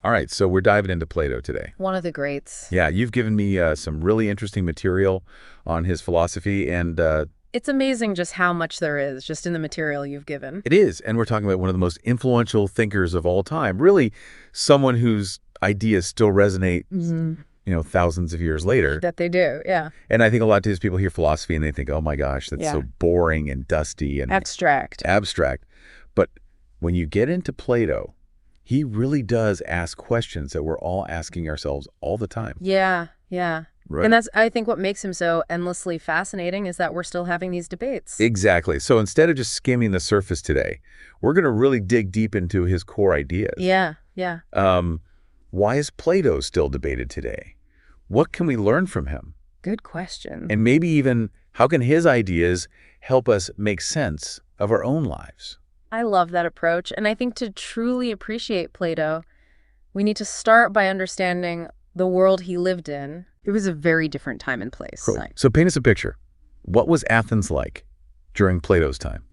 All right, so we're diving into Plato today. One of the greats. Yeah, you've given me some really interesting material on his philosophy, and It's amazing just how much there is just in the material you've given. it is. And we're talking about one of the most influential thinkers of all time, really someone whose ideas still resonate, thousands of years later. That they do, yeah. And I think a lot of times people hear philosophy and they think, oh my gosh, that's so boring and dusty and Abstract. abstract. But when you get into Plato, he really does ask questions that we're all asking ourselves all the time. Yeah, yeah. Right. And that's, I think, what makes him so endlessly fascinating is that we're still having these debates. Exactly. So instead of just skimming the surface today, we're going to really dig deep into his core ideas. Yeah, yeah. Why is Plato still debated today? What can we learn from him? Good question. And maybe even how can his ideas help us make sense of our own lives? I love that approach. And I think to truly appreciate Plato, we need to start by understanding the world he lived in. It was a very different time and place. Cool. So paint us a picture. What was Athens like during Plato's time?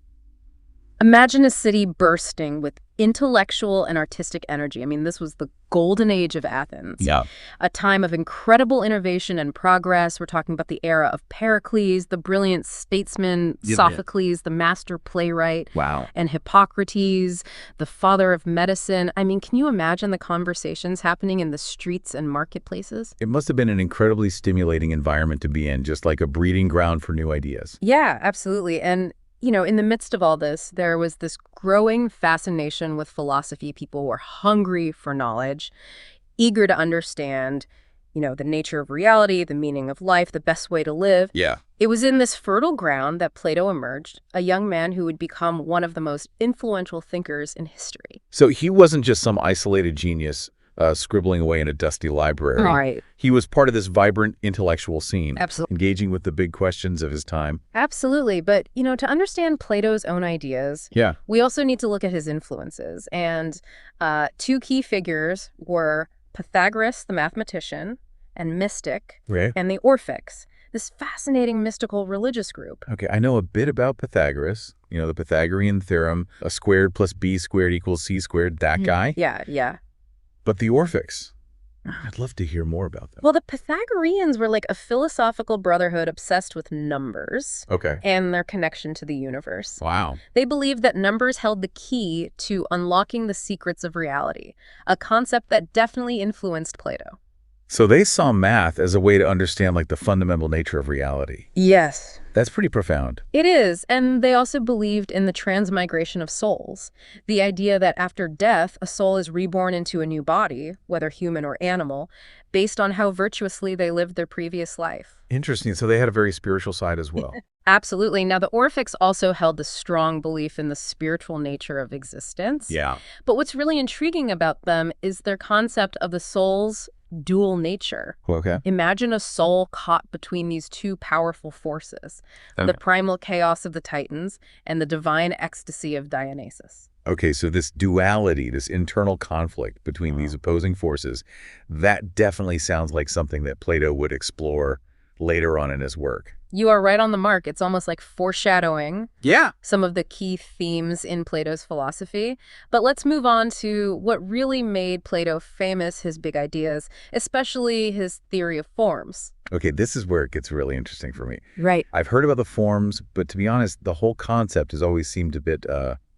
Imagine a city bursting with intellectual and artistic energy. I mean, this was the golden age of Athens. Yeah. A time of incredible innovation and progress. We're talking about the era of Pericles, the brilliant statesman Sophocles, the master playwright. Wow. And Hippocrates, the father of medicine. I mean, can you imagine the conversations happening in the streets and marketplaces? It must have been an incredibly stimulating environment to be in, just like a breeding ground for new ideas. Yeah, absolutely. And in the midst of all this, there was this growing fascination with philosophy. People were hungry for knowledge, eager to understand, the nature of reality, the meaning of life, the best way to live. Yeah. It was in this fertile ground that Plato emerged, a young man who would become one of the most influential thinkers in history. So he wasn't just some isolated genius scribbling away in a dusty library. Right. He was part of this vibrant intellectual scene, Absolutely. engaging with the big questions of his time. Absolutely. But, to understand Plato's own ideas, we also need to look at his influences. And two key figures were Pythagoras, the mathematician and mystic, and the Orphics, this fascinating mystical religious group. Okay, I know a bit about Pythagoras, the Pythagorean theorem, a squared plus b squared equals c squared, that guy. Yeah. But the Orphics, I'd love to hear more about them. Well, the Pythagoreans were like a philosophical brotherhood obsessed with numbers and their connection to the universe. Wow. They believed that numbers held the key to unlocking the secrets of reality, a concept that definitely influenced Plato. So they saw math as a way to understand like the fundamental nature of reality. Yes. That's pretty profound. It is. And they also believed in the transmigration of souls. The idea that after death, a soul is reborn into a new body, whether human or animal, based on how virtuously they lived their previous life. Interesting. So they had a very spiritual side as well. Absolutely. Now, the Orphics also held the strong belief in the spiritual nature of existence. Yeah. But what's really intriguing about them is their concept of the soul's dual nature. Okay. Imagine a soul caught between these two powerful forces, the primal chaos of the Titans and the divine ecstasy of Dionysus. Okay, so this duality, this internal conflict between these opposing forces, that definitely sounds like something that Plato would explore later on in his work. You are right on the mark. It's almost like foreshadowing some of the key themes in Plato's philosophy. But let's move on to what really made Plato famous, his big ideas, especially his theory of forms. Okay, this is where it gets really interesting for me. Right. I've heard about the forms, but to be honest, the whole concept has always seemed a bit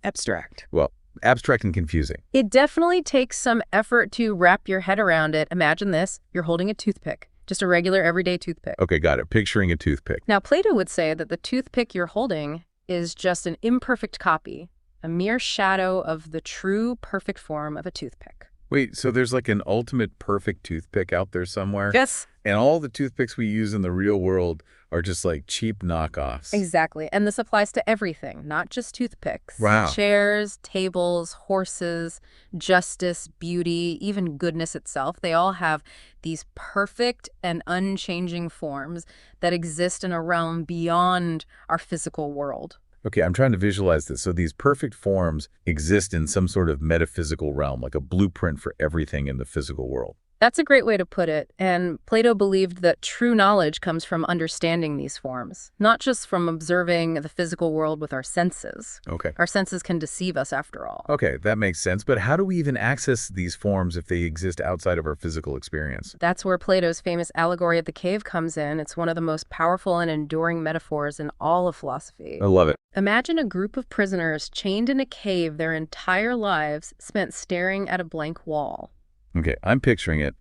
abstract. Well, abstract and confusing. It definitely takes some effort to wrap your head around it. Imagine this. You're holding a toothpick. Just a regular, everyday toothpick. Okay, got it. Picturing a toothpick. Now, Plato would say that the toothpick you're holding is just an imperfect copy, a mere shadow of the true, perfect form of a toothpick. Wait, so there's like an ultimate perfect toothpick out there somewhere? Yes. And all the toothpicks we use in the real world are just like cheap knockoffs. Exactly. And this applies to everything, not just toothpicks. Wow. Chairs, tables, horses, justice, beauty, even goodness itself. They all have these perfect and unchanging forms that exist in a realm beyond our physical world. Okay, I'm trying to visualize this. So these perfect forms exist in some sort of metaphysical realm, like a blueprint for everything in the physical world. That's a great way to put it, and Plato believed that true knowledge comes from understanding these forms, not just from observing the physical world with our senses. Okay. Our senses can deceive us after all. Okay, that makes sense. But how do we even access these forms if they exist outside of our physical experience? That's where Plato's famous Allegory of the Cave comes in. It's one of the most powerful and enduring metaphors in all of philosophy. I love it. Imagine a group of prisoners chained in a cave their entire lives spent staring at a blank wall. Okay, I'm picturing it.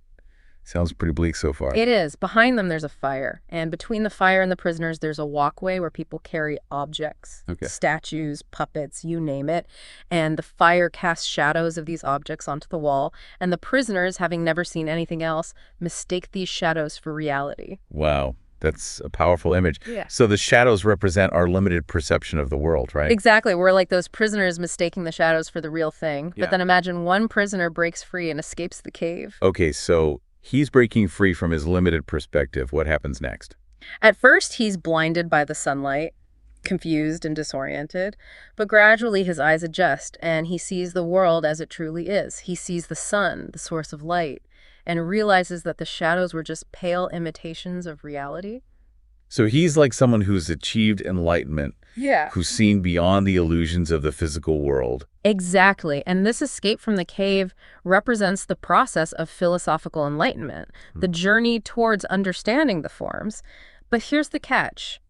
Sounds pretty bleak so far. It is. Behind them, there's a fire. And between the fire and the prisoners, there's a walkway where people carry objects, statues, puppets, you name it. And the fire casts shadows of these objects onto the wall. And the prisoners, having never seen anything else, mistake these shadows for reality. Wow. That's a powerful image. Yeah. So the shadows represent our limited perception of the world, right? Exactly. We're like those prisoners mistaking the shadows for the real thing. Yeah. But then imagine one prisoner breaks free and escapes the cave. Okay, so he's breaking free from his limited perspective. What happens next? At first, he's blinded by the sunlight, confused and disoriented. But gradually, his eyes adjust, and he sees the world as it truly is. He sees the sun, the source of light, and realizes that the shadows were just pale imitations of reality. So he's like someone who's achieved enlightenment, who's seen beyond the illusions of the physical world. Exactly. And this escape from the cave represents the process of philosophical enlightenment, the journey towards understanding the forms. But here's the catch.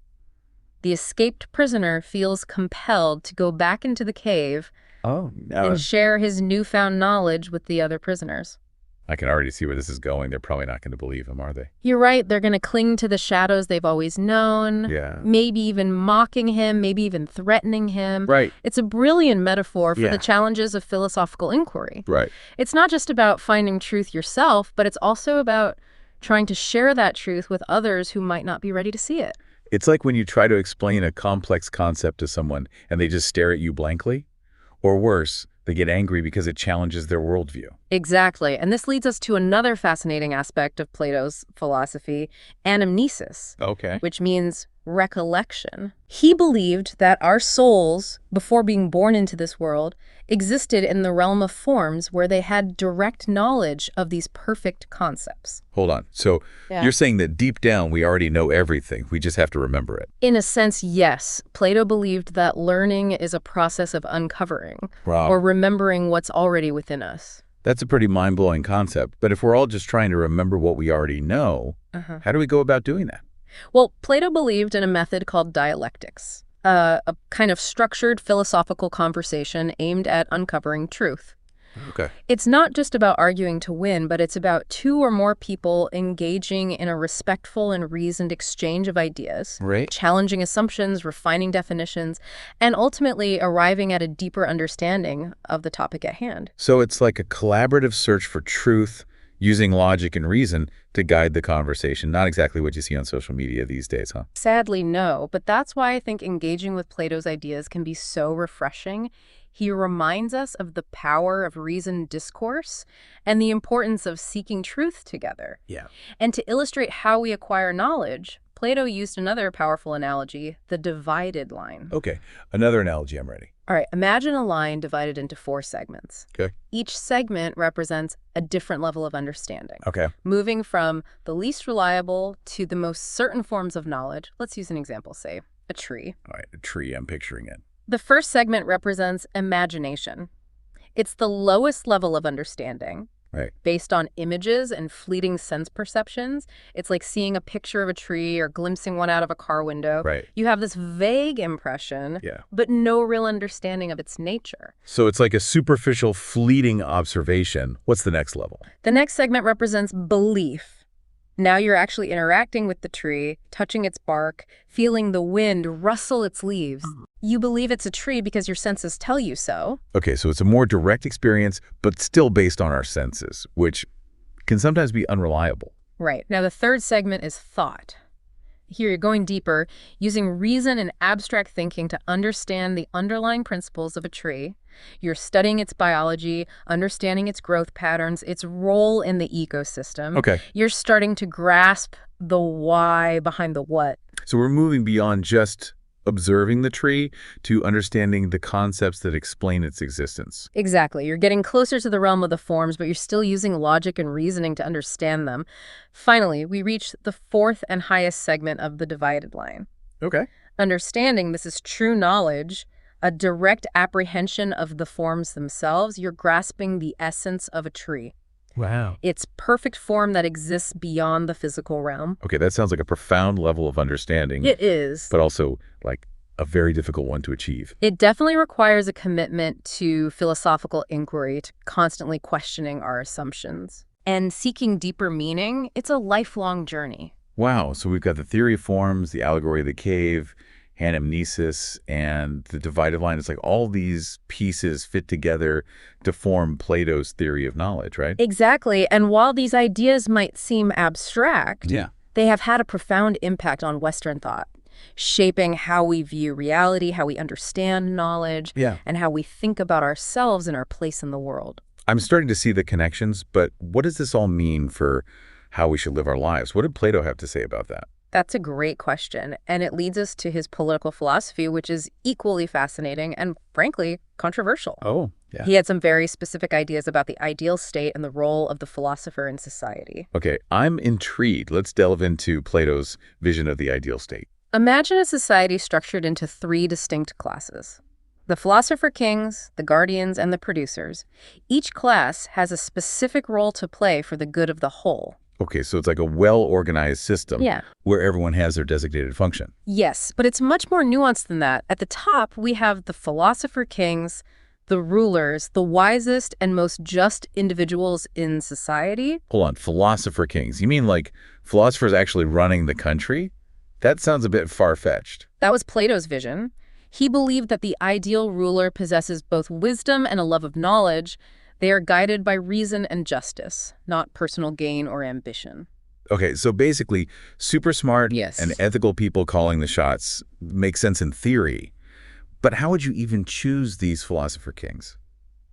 The escaped prisoner feels compelled to go back into the cave and share his newfound knowledge with the other prisoners. I can already see where this is going. They're probably not going to believe him, are they? You're right. They're going to cling to the shadows they've always known. Yeah. Maybe even mocking him, maybe even threatening him. Right. It's a brilliant metaphor for the challenges of philosophical inquiry. Right. It's not just about finding truth yourself, but it's also about trying to share that truth with others who might not be ready to see it. It's like when you try to explain a complex concept to someone and they just stare at you blankly. Or worse, they get angry because it challenges their worldview. Exactly. And this leads us to another fascinating aspect of Plato's philosophy, anamnesis, which means recollection. He believed that our souls, before being born into this world, existed in the realm of forms where they had direct knowledge of these perfect concepts. Hold on. So you're saying that deep down we already know everything. We just have to remember it. In a sense, yes. Plato believed that learning is a process of uncovering or remembering what's already within us. That's a pretty mind-blowing concept. But if we're all just trying to remember what we already know, how do we go about doing that? Well, Plato believed in a method called dialectics, a kind of structured philosophical conversation aimed at uncovering truth. Okay. It's not just about arguing to win, but it's about two or more people engaging in a respectful and reasoned exchange of ideas, challenging assumptions, refining definitions, and ultimately arriving at a deeper understanding of the topic at hand. So it's like a collaborative search for truth, using logic and reason to guide the conversation. Not exactly what you see on social media these days, huh? Sadly, no. But that's why I think engaging with Plato's ideas can be so refreshing. He reminds us of the power of reasoned discourse and the importance of seeking truth together. Yeah. And to illustrate how we acquire knowledge, Plato used another powerful analogy, the divided line. Okay. Another analogy, I'm ready. All right, imagine a line divided into 4 segments. Okay. Each segment represents a different level of understanding. Okay. Moving from the least reliable to the most certain forms of knowledge. Let's use an example, say, a tree. All right, a tree, I'm picturing it. The first segment represents imagination. It's the lowest level of understanding. Based on images and fleeting sense perceptions. It's like seeing a picture of a tree or glimpsing one out of a car window. You have this vague impression, but no real understanding of its nature. So it's like a superficial, fleeting observation. What's the next level? The next segment represents belief. Now you're actually interacting with the tree, touching its bark, feeling the wind rustle its leaves. You believe it's a tree because your senses tell you so. Okay, so it's a more direct experience, but still based on our senses, which can sometimes be unreliable. Right. Now the third segment is thought. Here you're going deeper, using reason and abstract thinking to understand the underlying principles of a tree. You're studying its biology, understanding its growth patterns, its role in the ecosystem. Okay. You're starting to grasp the why behind the what. So we're moving beyond just observing the tree to understanding the concepts that explain its existence. Exactly. You're getting closer to the realm of the forms, but you're still using logic and reasoning to understand them. Finally, we reach the fourth and highest segment of the divided line. Okay. Understanding this is true knowledge, a direct apprehension of the forms themselves. You're grasping the essence of a tree. Wow. Its perfect form that exists beyond the physical realm. Okay, that sounds like a profound level of understanding. It is. But also, like, a very difficult one to achieve. It definitely requires a commitment to philosophical inquiry, to constantly questioning our assumptions. And seeking deeper meaning, it's a lifelong journey. Wow, so we've got the theory of forms, the allegory of the cave, anamnesis, and the divided line. It's like all these pieces fit together to form Plato's theory of knowledge, right? Exactly. And while these ideas might seem abstract, they have had a profound impact on Western thought, shaping how we view reality, how we understand knowledge, and how we think about ourselves and our place in the world. I'm starting to see the connections, but what does this all mean for how we should live our lives? What did Plato have to say about that? That's a great question, and it leads us to his political philosophy, which is equally fascinating and, frankly, controversial. Oh, yeah. He had some very specific ideas about the ideal state and the role of the philosopher in society. Okay, I'm intrigued. Let's delve into Plato's vision of the ideal state. Imagine a society structured into three distinct classes. The philosopher-kings, the guardians, and the producers. Each class has a specific role to play for the good of the whole. Okay, so it's like a well-organized system where everyone has their designated function. Yes, but it's much more nuanced than that. At the top, we have the philosopher-kings, the rulers, the wisest and most just individuals in society. Hold on, philosopher-kings. You mean like philosophers actually running the country? That sounds a bit far-fetched. That was Plato's vision. He believed that the ideal ruler possesses both wisdom and a love of knowledge. They are guided by reason and justice, not personal gain or ambition. Okay, so basically, super smart and ethical people calling the shots make sense in theory. But how would you even choose these philosopher kings?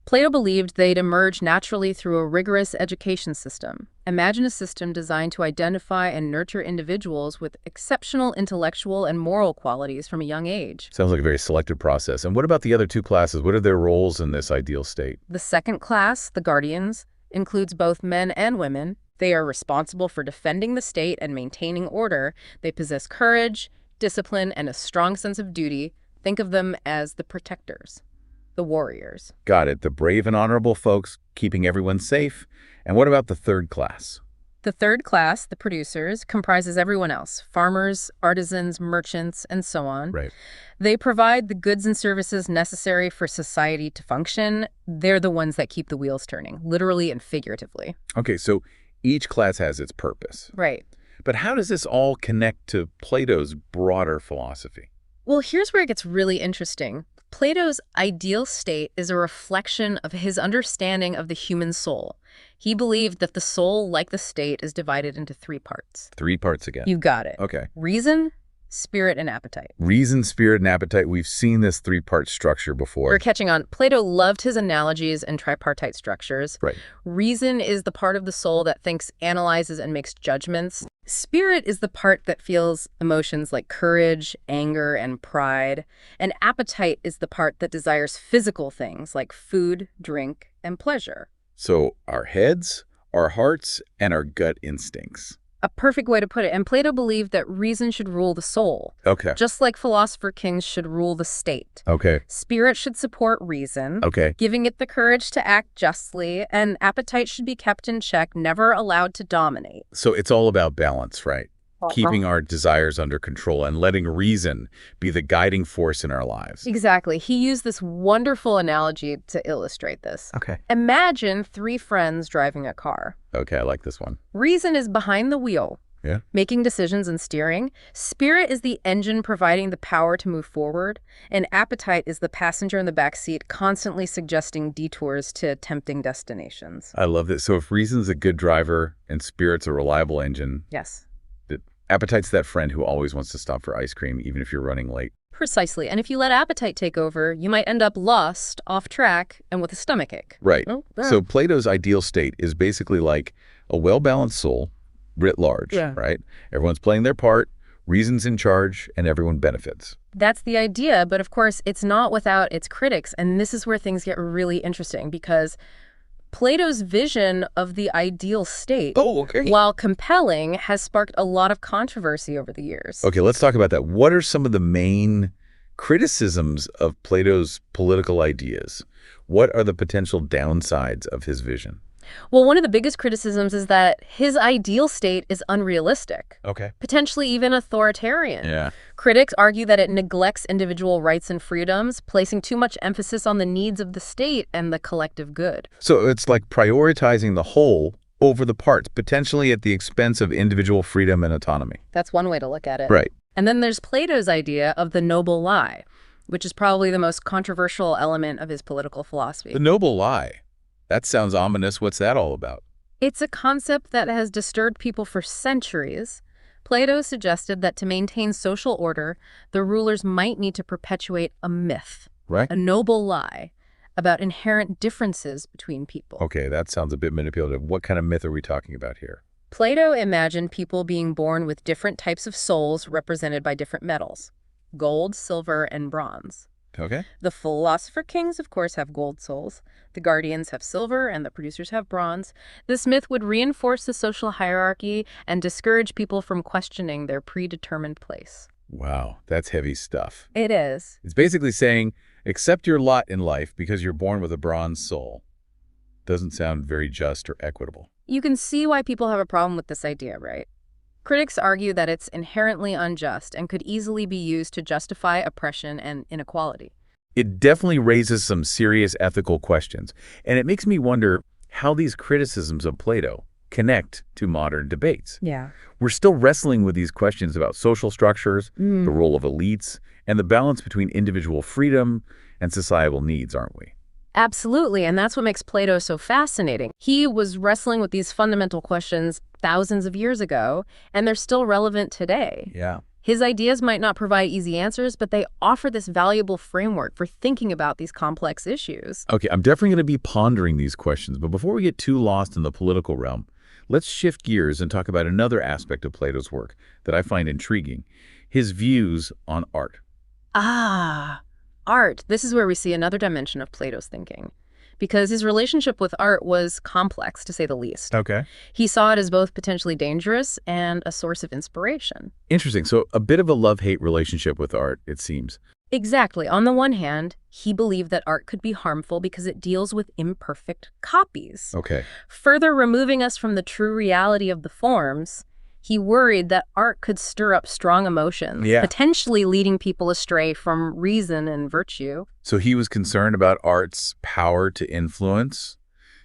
Plato believed they'd emerge naturally through a rigorous education system. Imagine a system designed to identify and nurture individuals with exceptional intellectual and moral qualities from a young age. Sounds like a very selective process. And what about the other two classes? What are their roles in this ideal state? The second class, the guardians, includes both men and women. They are responsible for defending the state and maintaining order. They possess courage, discipline, and a strong sense of duty. Think of them as the protectors. The warriors. Got it. The brave and honorable folks keeping everyone safe. And what about the third class? The third class, the producers, comprises everyone else. Farmers, artisans, merchants, and so on. Right. They provide the goods and services necessary for society to function. They're the ones that keep the wheels turning, literally and figuratively. Okay, so each class has its purpose. Right. But how does this all connect to Plato's broader philosophy? Well, here's where it gets really interesting. Plato's ideal state is a reflection of his understanding of the human soul. He believed that the soul, like the state, is divided into three parts. Three parts again. You got it. Okay. Reason, spirit, and appetite. Reason, spirit, and appetite. We've seen this three-part structure before. We're catching on. Plato loved his analogies and tripartite structures. Right. Reason is the part of the soul that thinks, analyzes, and makes judgments. Spirit is the part that feels emotions like courage, anger, and pride. And appetite is the part that desires physical things like food, drink, and pleasure. So our heads, our hearts, and our gut instincts. A perfect way to put it. And Plato believed that reason should rule the soul. Okay. Just like philosopher kings should rule the state. Okay. Spirit should support reason. Okay. Giving it the courage to act justly. And appetite should be kept in check, never allowed to dominate. So it's all about balance, right? Keeping our desires under control and letting reason be the guiding force in our lives. Exactly. He used this wonderful analogy to illustrate this. Okay. Imagine three friends driving a car. Okay, I like this one. Reason is behind the wheel, making decisions and steering. Spirit is the engine providing the power to move forward. And appetite is the passenger in the back seat, constantly suggesting detours to tempting destinations. I love this. So if reason's a good driver and spirit's a reliable engine. Yes. Appetite's that friend who always wants to stop for ice cream, even if you're running late. Precisely. And if you let appetite take over, you might end up lost, off track, and with a stomachache. Right. So Plato's ideal state is basically like a well-balanced soul, writ large, right? Everyone's playing their part. Reason's in charge and everyone benefits. That's the idea, but of course, it's not without its critics, and this is where things get really interesting, because Plato's vision of the ideal state, while compelling, has sparked a lot of controversy over the years. Okay, let's talk about that. What are some of the main criticisms of Plato's political ideas? What are the potential downsides of his vision? Well, one of the biggest criticisms is that his ideal state is unrealistic. Okay. Potentially even authoritarian. Yeah. Critics argue that it neglects individual rights and freedoms, placing too much emphasis on the needs of the state and the collective good. So it's like prioritizing the whole over the parts, potentially at the expense of individual freedom and autonomy. That's one way to look at it. Right. And then there's Plato's idea of the noble lie, which is probably the most controversial element of his political philosophy. The noble lie. That sounds ominous. What's that all about? It's a concept that has disturbed people for centuries. Plato suggested that to maintain social order, the rulers might need to perpetuate a myth, right? A noble lie about inherent differences between people. Okay, that sounds a bit manipulative. What kind of myth are we talking about here? Plato imagined people being born with different types of souls represented by different metals: gold, silver, and bronze. Okay. The philosopher kings, of course, have gold souls. The guardians have silver, and the producers have bronze. This myth would reinforce the social hierarchy and discourage people from questioning their predetermined place. Wow, that's heavy stuff. It is. It's basically saying, accept your lot in life because you're born with a bronze soul. Doesn't sound very just or equitable. You can see why people have a problem with this idea, right? Critics argue that it's inherently unjust and could easily be used to justify oppression and inequality. It definitely raises some serious ethical questions, and it makes me wonder how these criticisms of Plato connect to modern debates. Yeah. We're still wrestling with these questions about social structures, the role of elites, and the balance between individual freedom and societal needs, aren't we? Absolutely, and that's what makes Plato so fascinating. He was wrestling with these fundamental questions thousands of years ago, and they're still relevant today. Yeah. His ideas might not provide easy answers, but they offer this valuable framework for thinking about these complex issues. Okay, I'm definitely going to be pondering these questions, but before we get too lost in the political realm, let's shift gears and talk about another aspect of Plato's work that I find intriguing: his views on art. Art. This is where we see another dimension of Plato's thinking, because his relationship with art was complex, to say the least. Okay. He saw it as both potentially dangerous and a source of inspiration. Interesting. So a bit of a love-hate relationship with art, it seems. Exactly. On the one hand, he believed that art could be harmful because it deals with imperfect copies. Okay. Further removing us from the true reality of the forms, he worried that art could stir up strong emotions, potentially leading people astray from reason and virtue. So he was concerned about art's power to influence,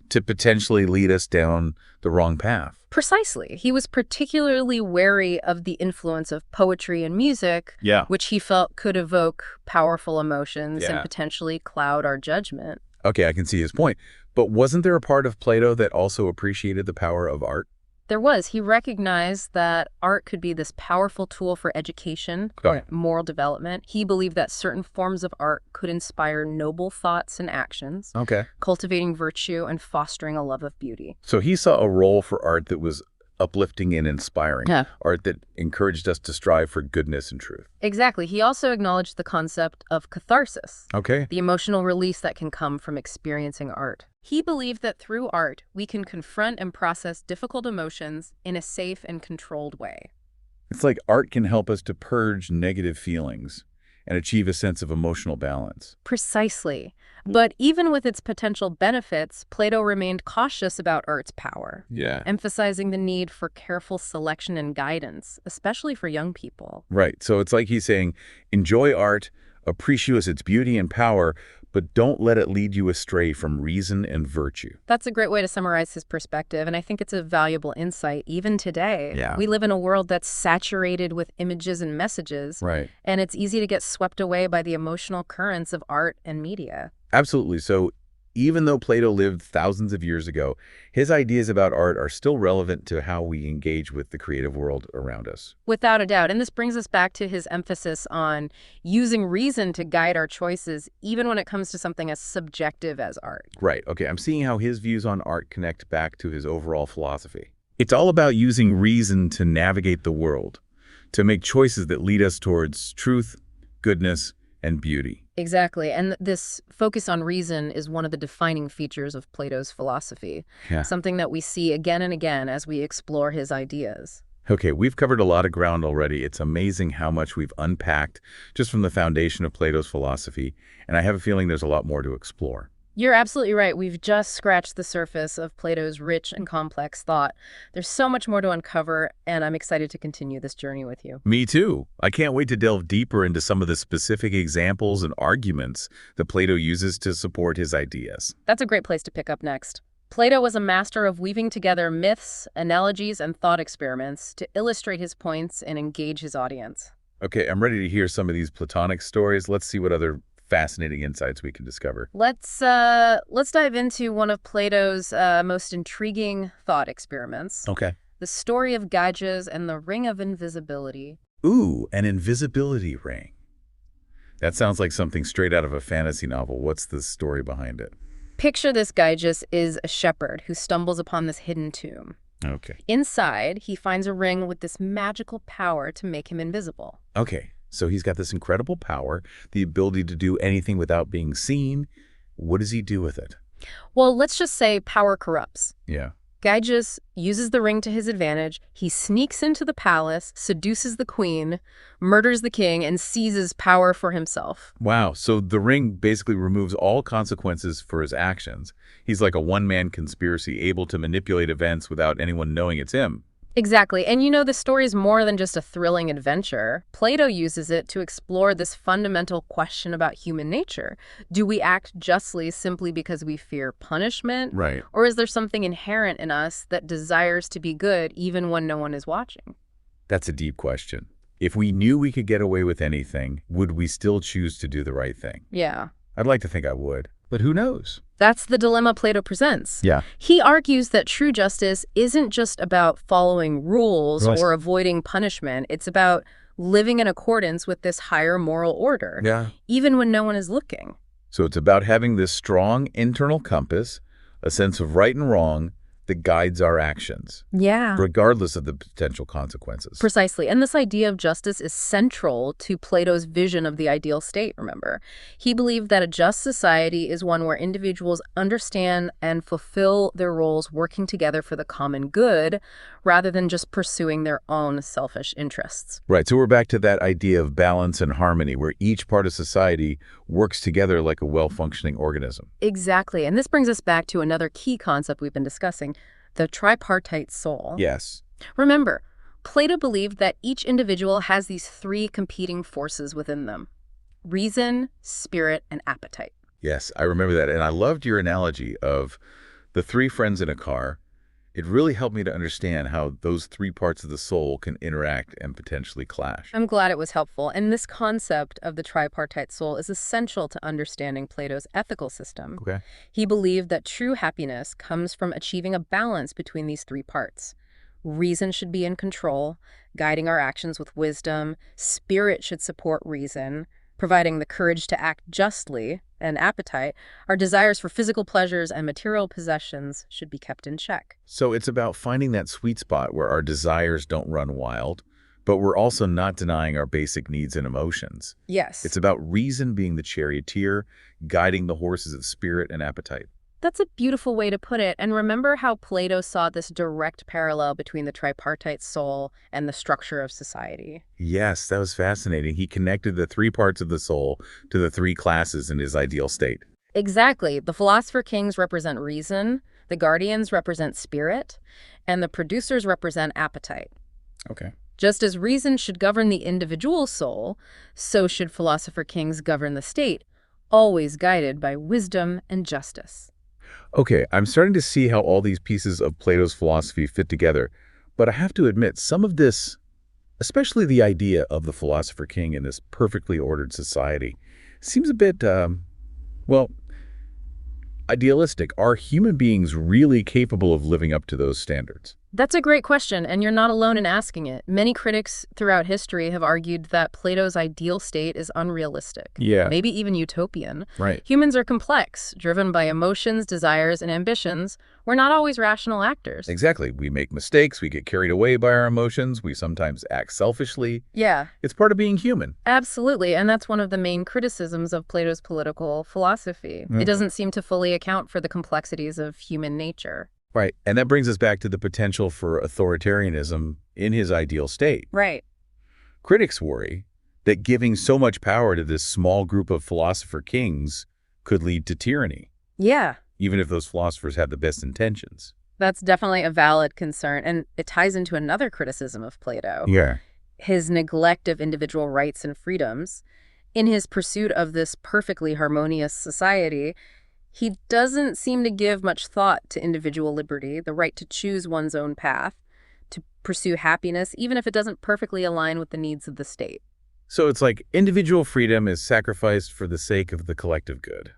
to potentially lead us down the wrong path. Precisely. He was particularly wary of the influence of poetry and music, which he felt could evoke powerful emotions and potentially cloud our judgment. Okay, I can see his point. But wasn't there a part of Plato that also appreciated the power of art? There was. He recognized that art could be this powerful tool for education or moral development. He believed that certain forms of art could inspire noble thoughts and actions, cultivating virtue and fostering a love of beauty. So he saw a role for art that was uplifting and inspiring, art that encouraged us to strive for goodness and truth. Exactly. He also acknowledged the concept of catharsis, the emotional release that can come from experiencing art. He believed that through art, we can confront and process difficult emotions in a safe and controlled way. It's like art can help us to purge negative feelings and achieve a sense of emotional balance. Precisely. But even with its potential benefits, Plato remained cautious about art's power, emphasizing the need for careful selection and guidance, especially for young people. Right. So it's like he's saying, enjoy art, appreciate its beauty and power, but don't let it lead you astray from reason and virtue. That's a great way to summarize his perspective, and I think it's a valuable insight even today. We live in a world that's saturated with images and messages, and it's easy to get swept away by the emotional currents of art and media. Absolutely. So even though Plato lived thousands of years ago, his ideas about art are still relevant to how we engage with the creative world around us. Without a doubt. And this brings us back to his emphasis on using reason to guide our choices, even when it comes to something as subjective as art. Right. Okay. I'm seeing how his views on art connect back to his overall philosophy. It's all about using reason to navigate the world, to make choices that lead us towards truth, goodness, and beauty. Exactly. And this focus on reason is one of the defining features of Plato's philosophy, Yeah. something that we see again and again as we explore his ideas. Okay, we've covered a lot of ground already. It's amazing how much we've unpacked just from the foundation of Plato's philosophy, and I have a feeling there's a lot more to explore. You're absolutely right. We've just scratched the surface of Plato's rich and complex thought. There's so much more to uncover, and I'm excited to continue this journey with you. Me too. I can't wait to delve deeper into some of the specific examples and arguments that Plato uses to support his ideas. That's a great place to pick up next. Plato was a master of weaving together myths, analogies, and thought experiments to illustrate his points and engage his audience. Okay, I'm ready to hear some of these Platonic stories. Let's see what other fascinating insights we can discover. Let's dive into one of Plato's most intriguing thought experiments. Okay. The story of Gyges and the ring of invisibility. Ooh, an invisibility ring. That sounds like something straight out of a fantasy novel. What's the story behind it? Picture this: Gyges is a shepherd who stumbles upon this hidden tomb. Okay. Inside, he finds a ring with this magical power to make him invisible. Okay. So he's got this incredible power, the ability to do anything without being seen. What does he do with it? Well, let's just say power corrupts. Yeah. Gyges uses the ring to his advantage. He sneaks into the palace, seduces the queen, murders the king, and seizes power for himself. Wow. So the ring basically removes all consequences for his actions. He's like a one-man conspiracy, able to manipulate events without anyone knowing it's him. Exactly. And you know, the story is more than just a thrilling adventure. Plato uses it to explore this fundamental question about human nature. Do we act justly simply because we fear punishment? Right. Or is there something inherent in us that desires to be good even when no one is watching? That's a deep question. If we knew we could get away with anything, would we still choose to do the right thing? Yeah. I'd like to think I would, but who knows? That's the dilemma Plato presents. Yeah. He argues that true justice isn't just about following rules or avoiding punishment. It's about living in accordance with this higher moral order, even when no one is looking. So it's about having this strong internal compass, a sense of right and wrong that guides our actions. Yeah. Regardless of the potential consequences. Precisely. And this idea of justice is central to Plato's vision of the ideal state, remember. He believed that a just society is one where individuals understand and fulfill their roles working together for the common good, rather than just pursuing their own selfish interests. Right. So we're back to that idea of balance and harmony, where each part of society works together like a well-functioning organism. Exactly. And this brings us back to another key concept we've been discussing, the tripartite soul. Yes. Remember, Plato believed that each individual has these three competing forces within them: reason, spirit, and appetite. Yes, I remember that. And I loved your analogy of the three friends in a car. It really helped me to understand how those three parts of the soul can interact and potentially clash. I'm glad it was helpful. And this concept of the tripartite soul is essential to understanding Plato's ethical system. Okay. He believed that true happiness comes from achieving a balance between these three parts. Reason should be in control, guiding our actions with wisdom. Spirit should support reason, providing the courage to act justly. And appetite, our desires for physical pleasures and material possessions, should be kept in check. So it's about finding that sweet spot where our desires don't run wild, but we're also not denying our basic needs and emotions. Yes. It's about reason being the charioteer, guiding the horses of spirit and appetite. That's a beautiful way to put it. And remember how Plato saw this direct parallel between the tripartite soul and the structure of society? Yes, that was fascinating. He connected the three parts of the soul to the three classes in his ideal state. Exactly. The philosopher kings represent reason, the guardians represent spirit, and the producers represent appetite. Okay. Just as reason should govern the individual soul, so should philosopher kings govern the state, always guided by wisdom and justice. Okay, I'm starting to see how all these pieces of Plato's philosophy fit together, but I have to admit, some of this, especially the idea of the philosopher king in this perfectly ordered society, seems a bit, well, idealistic. Are human beings really capable of living up to those standards? That's a great question, and you're not alone in asking it. Many critics throughout history have argued that Plato's ideal state is unrealistic, maybe even utopian. Right. Humans are complex, driven by emotions, desires, and ambitions. We're not always rational actors. Exactly. We make mistakes, we get carried away by our emotions, we sometimes act selfishly. Yeah. It's part of being human. Absolutely, and that's one of the main criticisms of Plato's political philosophy. It doesn't seem to fully account for the complexities of human nature. Right. And that brings us back to the potential for authoritarianism in his ideal state. Right. Critics worry that giving so much power to this small group of philosopher kings could lead to tyranny. Yeah. Even if those philosophers have the best intentions. That's definitely a valid concern, and it ties into another criticism of Plato. Yeah. His neglect of individual rights and freedoms. In his pursuit of this perfectly harmonious society, he doesn't seem to give much thought to individual liberty, the right to choose one's own path, to pursue happiness, even if it doesn't perfectly align with the needs of the state. So it's like individual freedom is sacrificed for the sake of the collective good,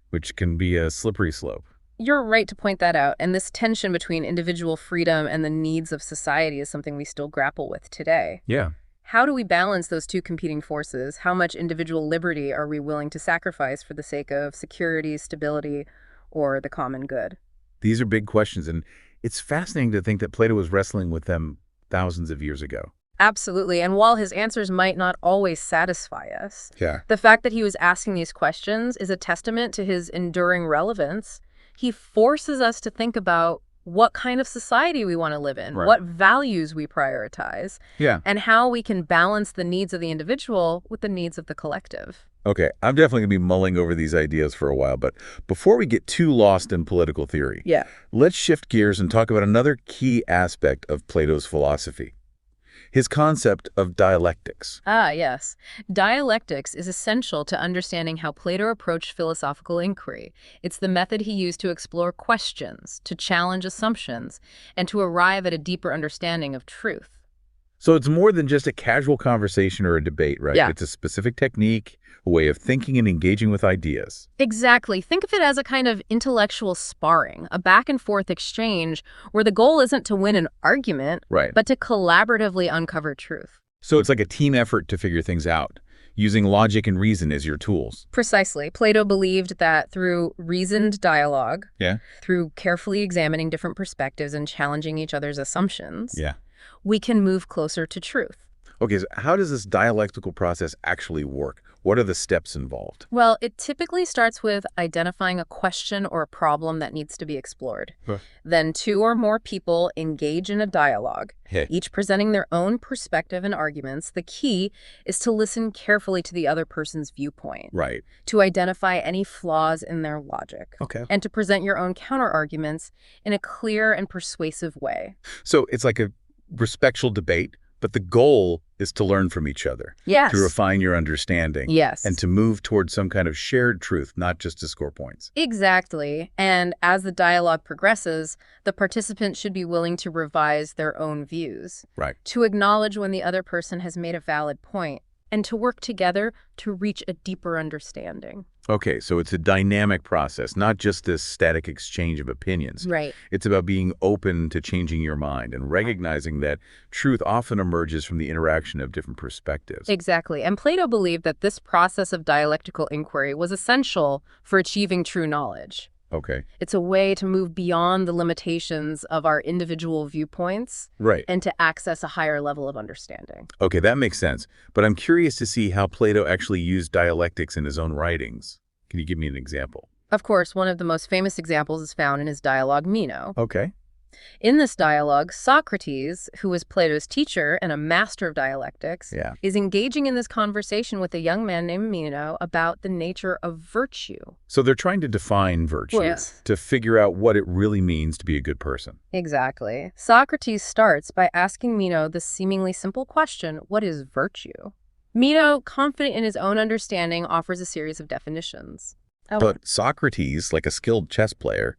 which can be a slippery slope. You're right to point that out, and this tension between individual freedom and the needs of society is something we still grapple with today. Yeah. How do we balance those two competing forces? How much individual liberty are we willing to sacrifice for the sake of security, stability, or the common good? These are big questions, and it's fascinating to think that Plato was wrestling with them thousands of years ago. Absolutely, and while his answers might not always satisfy us, the fact that he was asking these questions is a testament to his enduring relevance. He forces us to think about what kind of society we want to live in, what values we prioritize, and how we can balance the needs of the individual with the needs of the collective. Okay, I'm definitely going to be mulling over these ideas for a while, but before we get too lost in political theory, let's shift gears and talk about another key aspect of Plato's philosophy. His concept of dialectics. Ah, yes. Dialectics is essential to understanding how Plato approached philosophical inquiry. It's the method he used to explore questions, to challenge assumptions, and to arrive at a deeper understanding of truth. So it's more than just a casual conversation or a debate, right? Yeah. It's a specific technique, a way of thinking and engaging with ideas. Exactly. Think of it as a kind of intellectual sparring, a back-and-forth exchange where the goal isn't to win an argument, but to collaboratively uncover truth. So it's like a team effort to figure things out, using logic and reason as your tools. Precisely. Plato believed that through reasoned dialogue, through carefully examining different perspectives and challenging each other's assumptions, we can move closer to truth. Okay, so how does this dialectical process actually work? What are the steps involved? Well, it typically starts with identifying a question or a problem that needs to be explored. Then two or more people engage in a dialogue, each presenting their own perspective and arguments. The key is to listen carefully to the other person's viewpoint, to identify any flaws in their logic, and to present your own counterarguments in a clear and persuasive way. So it's like a respectful debate, but the goal is to learn from each other, to refine your understanding, and to move towards some kind of shared truth, not just to score points. Exactly. And as the dialogue progresses, the participants should be willing to revise their own views, to acknowledge when the other person has made a valid point, and to work together to reach a deeper understanding. Okay, so it's a dynamic process, not just this static exchange of opinions. It's about being open to changing your mind and recognizing that truth often emerges from the interaction of different perspectives. Exactly. And Plato believed that this process of dialectical inquiry was essential for achieving true knowledge. It's a way to move beyond the limitations of our individual viewpoints and to access a higher level of understanding. Okay, that makes sense. But I'm curious to see how Plato actually used dialectics in his own writings. Can you give me an example? Of course, one of the most famous examples is found in his dialogue Meno. Okay. In this dialogue, Socrates, who was Plato's teacher and a master of dialectics, is engaging in this conversation with a young man named Meno about the nature of virtue. So they're trying to define virtue, to figure out what it really means to be a good person. Exactly. Socrates starts by asking Meno the seemingly simple question, what is virtue? Meno, confident in his own understanding, offers a series of definitions. But Socrates, like a skilled chess player,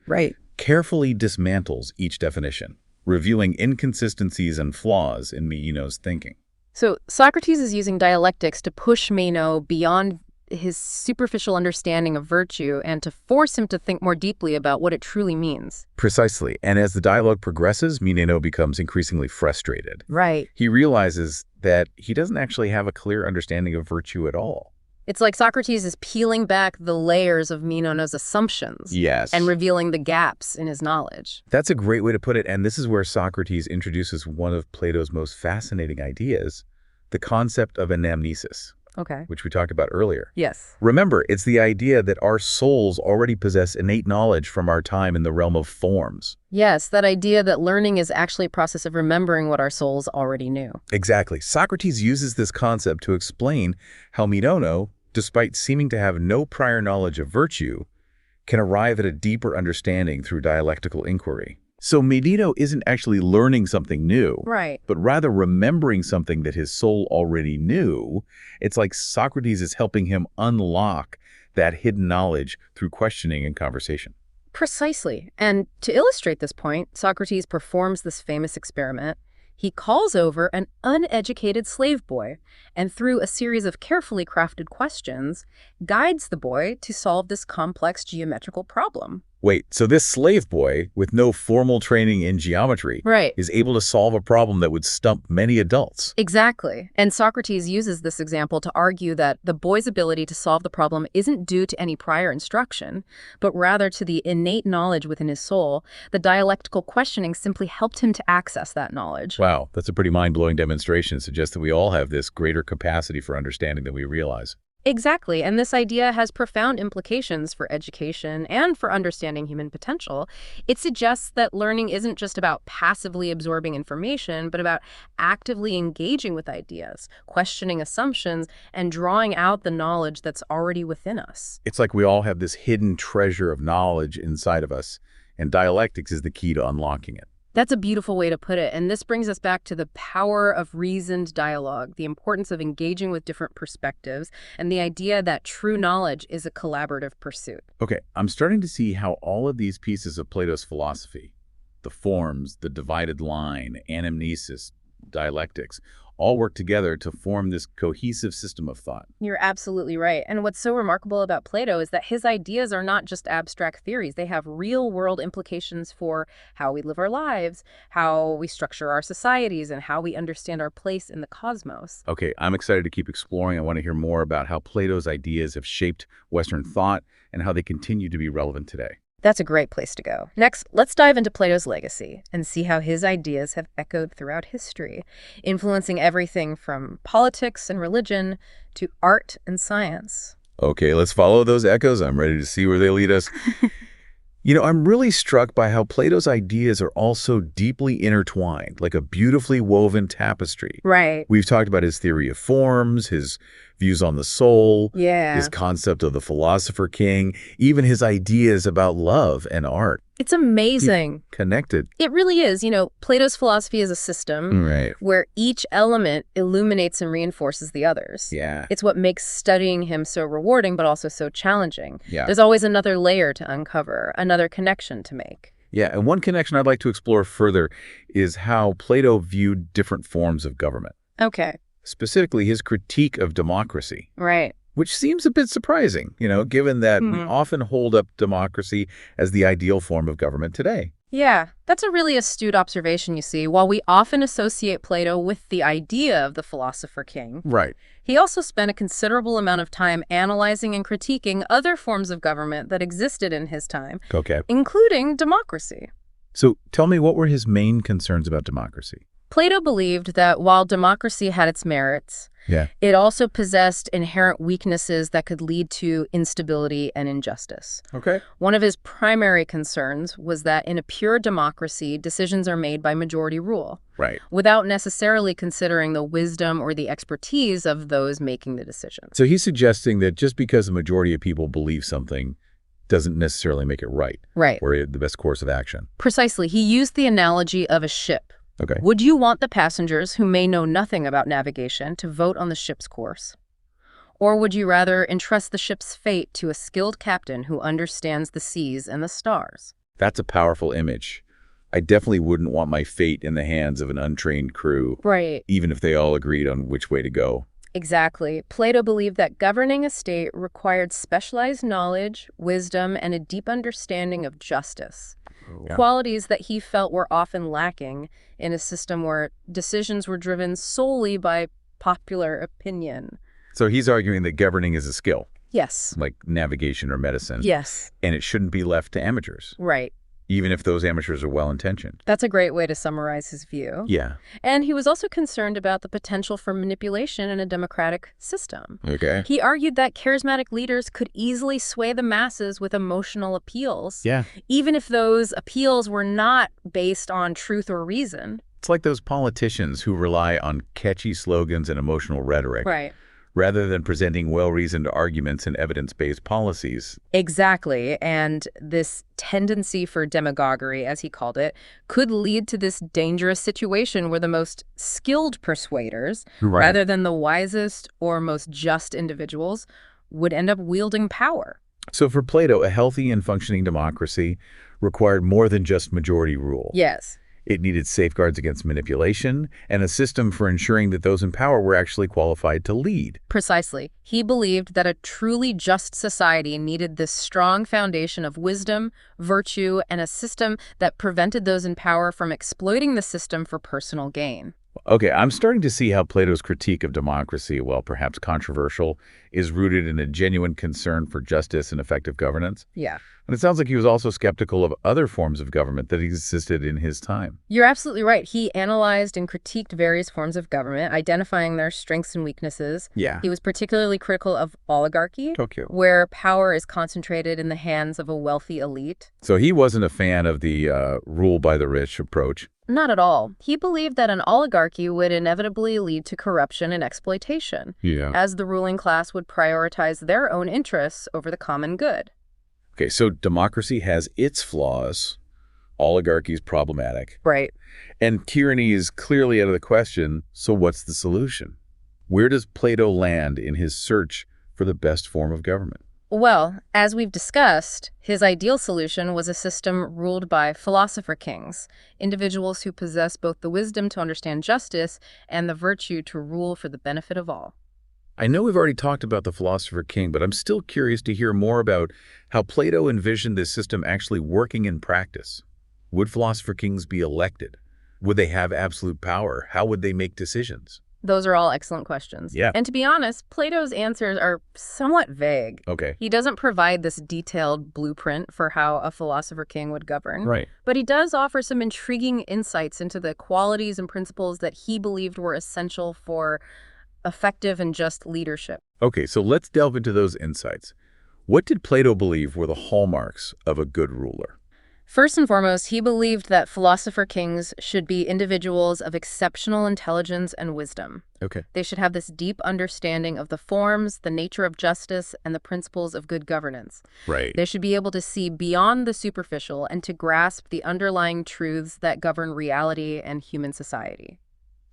carefully dismantles each definition, revealing inconsistencies and flaws in Meno's thinking. So Socrates is using dialectics to push Meno beyond his superficial understanding of virtue and to force him to think more deeply about what it truly means. Precisely. And as the dialogue progresses, Menino becomes increasingly frustrated. Right. He realizes that he doesn't actually have a clear understanding of virtue at all. It's like Socrates is peeling back the layers of Meno's assumptions. Yes. And revealing the gaps in his knowledge. That's a great way to put it, and this is where Socrates introduces one of Plato's most fascinating ideas, the concept of anamnesis. Okay. Which we talked about earlier. Yes. Remember, it's the idea that our souls already possess innate knowledge from our time in the realm of forms. Yes, that idea that learning is actually a process of remembering what our souls already knew. Exactly. Socrates uses this concept to explain how Menono, despite seeming to have no prior knowledge of virtue, can arrive at a deeper understanding through dialectical inquiry. So Menino isn't actually learning something new, right, but rather remembering something that his soul already knew. It's like Socrates is helping him unlock that hidden knowledge through questioning and conversation. Precisely. And to illustrate this point, Socrates performs this famous experiment. He calls over an uneducated slave boy and through a series of carefully crafted questions, guides the boy to solve this complex geometrical problem. Wait, so this slave boy, with no formal training in geometry, is able to solve a problem that would stump many adults. Exactly. And Socrates uses this example to argue that the boy's ability to solve the problem isn't due to any prior instruction, but rather to the innate knowledge within his soul. The dialectical questioning simply helped him to access that knowledge. Wow, that's a pretty mind-blowing demonstration. It suggests that we all have this greater capacity for understanding than we realize. Exactly, and this idea has profound implications for education and for understanding human potential. It suggests that learning isn't just about passively absorbing information, but about actively engaging with ideas, questioning assumptions, and drawing out the knowledge that's already within us. It's like we all have this hidden treasure of knowledge inside of us, and dialectics is the key to unlocking it. That's a beautiful way to put it, and this brings us back to the power of reasoned dialogue, the importance of engaging with different perspectives, and the idea that true knowledge is a collaborative pursuit. Okay, I'm starting to see how all of these pieces of Plato's philosophy, the forms, the divided line, anamnesis, dialectics, all work together to form this cohesive system of thought. You're absolutely right. And what's so remarkable about Plato is that his ideas are not just abstract theories. They have real-world implications for how we live our lives, how we structure our societies, and how we understand our place in the cosmos. Okay, I'm excited to keep exploring. I want to hear more about how Plato's ideas have shaped Western thought and how they continue to be relevant today. That's a great place to go. Next, let's dive into Plato's legacy and see how his ideas have echoed throughout history, influencing everything from politics and religion to art and science. Okay, let's follow those echoes. I'm ready to see where they lead us. You know, I'm really struck by how Plato's ideas are also deeply intertwined, like a beautifully woven tapestry. Right. We've talked about his theory of forms, his views on the soul, his concept of the philosopher king, even his ideas about love and art. It's amazing. Connected. It really is. You know, Plato's philosophy is a system where each element illuminates and reinforces the others. Yeah. It's what makes studying him so rewarding, but also so challenging. Yeah. There's always another layer to uncover, another connection to make. Yeah, and one connection I'd like to explore further is how Plato viewed different forms of government. Okay. Specifically, his critique of democracy. Right. Which seems a bit surprising, you know, given that we often hold up democracy as the ideal form of government today. Yeah, that's a really astute observation, you see. While we often associate Plato with the idea of the philosopher king, he also spent a considerable amount of time analyzing and critiquing other forms of government that existed in his time, including democracy. So tell me, what were his main concerns about democracy? Plato believed that while democracy had its merits, it also possessed inherent weaknesses that could lead to instability and injustice. One of his primary concerns was that in a pure democracy, decisions are made by majority rule, without necessarily considering the wisdom or the expertise of those making the decisions. So he's suggesting that just because the majority of people believe something doesn't necessarily make it right, or the best course of action. Precisely. He used the analogy of a ship. Would you want the passengers who may know nothing about navigation to vote on the ship's course? Or would you rather entrust the ship's fate to a skilled captain who understands the seas and the stars? That's a powerful image. I definitely wouldn't want my fate in the hands of an untrained crew, even if they all agreed on which way to go. Exactly. Plato believed that governing a state required specialized knowledge, wisdom, and a deep understanding of justice. Yeah. Qualities that he felt were often lacking in a system where decisions were driven solely by popular opinion. So he's arguing that governing is a skill, Yes. like navigation or medicine, Yes. and it shouldn't be left to amateurs, Right. even if those amateurs are well-intentioned. That's a great way to summarize his view. Yeah. And he was also concerned about the potential for manipulation in a democratic system. Okay. He argued that charismatic leaders could easily sway the masses with emotional appeals, Yeah. even if those appeals were not based on truth or reason. It's like those politicians who rely on catchy slogans and emotional rhetoric, Right. rather than presenting well-reasoned arguments and evidence-based policies. Exactly. And this tendency for demagoguery, as he called it, could lead to this dangerous situation where the most skilled persuaders, Right. rather than the wisest or most just individuals, would end up wielding power. So for Plato, a healthy and functioning democracy required more than just majority rule. Yes. It needed safeguards against manipulation and a system for ensuring that those in power were actually qualified to lead. Precisely. He believed that a truly just society needed this strong foundation of wisdom, virtue, and a system that prevented those in power from exploiting the system for personal gain. Okay, I'm starting to see how Plato's critique of democracy, while perhaps controversial, is rooted in a genuine concern for justice and effective governance. Yeah. And it sounds like he was also skeptical of other forms of government that existed in his time. You're absolutely right. He analyzed and critiqued various forms of government, identifying their strengths and weaknesses. Yeah. He was particularly critical of oligarchy, Tokyo. where power is concentrated in the hands of a wealthy elite. So he wasn't a fan of the rule by the rich approach. Not at all. He believed that an oligarchy would inevitably lead to corruption and exploitation, Yeah. as the ruling class would prioritize their own interests over the common good. Okay, so democracy has its flaws. Oligarchy is problematic. Right. And tyranny is clearly out of the question, so what's the solution? Where does Plato land in his search for the best form of government? Well, as we've discussed, his ideal solution was a system ruled by philosopher kings, individuals who possess both the wisdom to understand justice and the virtue to rule for the benefit of all. I know we've already talked about the philosopher king, but I'm still curious to hear more about how Plato envisioned this system actually working in practice. Would philosopher kings be elected? Would they have absolute power? How would they make decisions? Those are all excellent questions. Yeah. And to be honest, Plato's answers are somewhat vague. Okay. He doesn't provide this detailed blueprint for how a philosopher king would govern. Right. But he does offer some intriguing insights into the qualities and principles that he believed were essential for effective and just leadership. Okay, so let's delve into those insights. What did Plato believe were the hallmarks of a good ruler? First and foremost, he believed that philosopher kings should be individuals of exceptional intelligence and wisdom. Okay. They should have this deep understanding of the forms, the nature of justice, and the principles of good governance. Right. They should be able to see beyond the superficial and to grasp the underlying truths that govern reality and human society.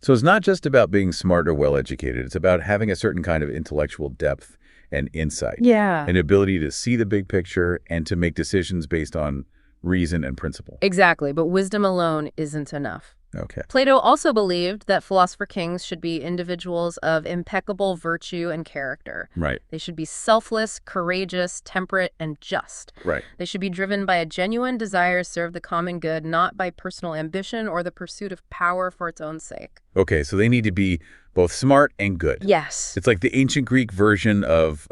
So it's not just about being smart or well-educated. It's about having a certain kind of intellectual depth and insight. Yeah. An ability to see the big picture and to make decisions based on reason and principle. Exactly, but wisdom alone isn't enough. Okay. Plato also believed that philosopher kings should be individuals of impeccable virtue and character. Right. They should be selfless, courageous, temperate, and just. Right. They should be driven by a genuine desire to serve the common good, not by personal ambition or the pursuit of power for its own sake. Okay, so they need to be both smart and good. Yes. It's like the ancient Greek version of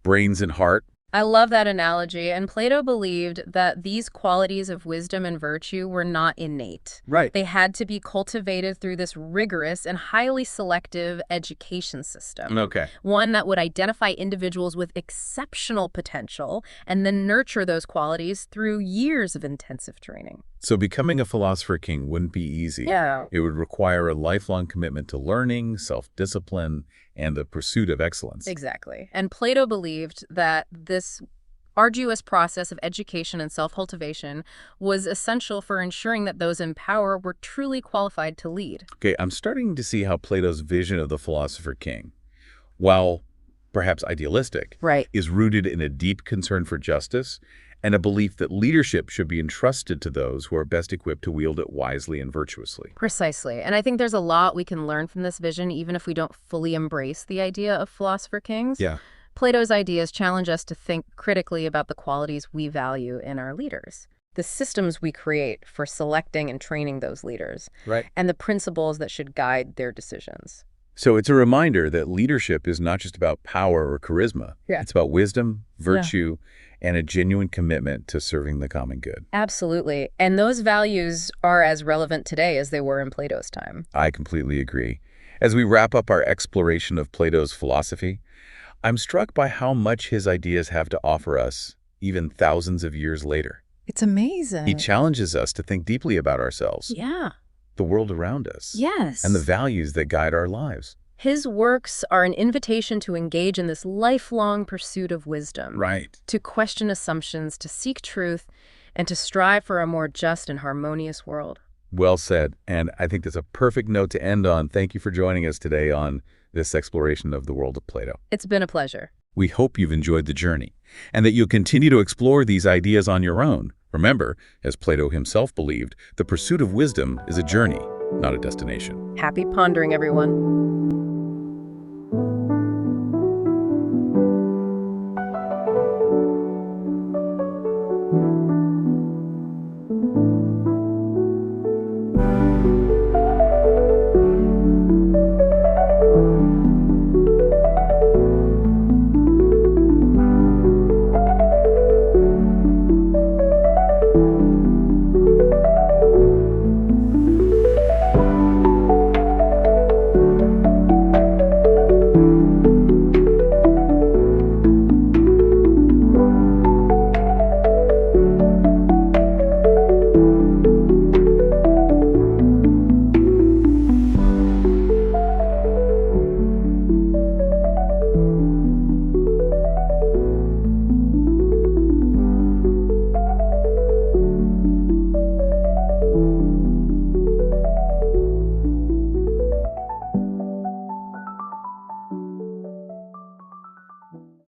brains and heart. I love that analogy, and Plato believed that these qualities of wisdom and virtue were not innate. Right. They had to be cultivated through this rigorous and highly selective education system. Okay. One that would identify individuals with exceptional potential and then nurture those qualities through years of intensive training. So becoming a philosopher king wouldn't be easy. Yeah. It would require a lifelong commitment to learning, self-discipline, and the pursuit of excellence. Exactly. And Plato believed that this arduous process of education and self-cultivation was essential for ensuring that those in power were truly qualified to lead. Okay, I'm starting to see how Plato's vision of the philosopher king, while perhaps idealistic, Right. is rooted in a deep concern for justice and a belief that leadership should be entrusted to those who are best equipped to wield it wisely and virtuously. Precisely. And I think there's a lot we can learn from this vision, even if we don't fully embrace the idea of philosopher kings. Yeah. Plato's ideas challenge us to think critically about the qualities we value in our leaders, the systems we create for selecting and training those leaders, Right. and the principles that should guide their decisions. So it's a reminder that leadership is not just about power or charisma. Yeah. It's about wisdom, virtue, and a genuine commitment to serving the common good. Absolutely. And those values are as relevant today as they were in Plato's time. I completely agree. As we wrap up our exploration of Plato's philosophy, I'm struck by how much his ideas have to offer us, even thousands of years later. It's amazing. He challenges us to think deeply about ourselves, Yeah. the world around us, Yes. and the values that guide our lives. His works are an invitation to engage in this lifelong pursuit of wisdom. Right. To question assumptions, to seek truth, and to strive for a more just and harmonious world. Well said. And I think that's a perfect note to end on. Thank you for joining us today on this exploration of the world of Plato. It's been a pleasure. We hope you've enjoyed the journey and that you'll continue to explore these ideas on your own. Remember, as Plato himself believed, the pursuit of wisdom is a journey, not a destination. Happy pondering, everyone.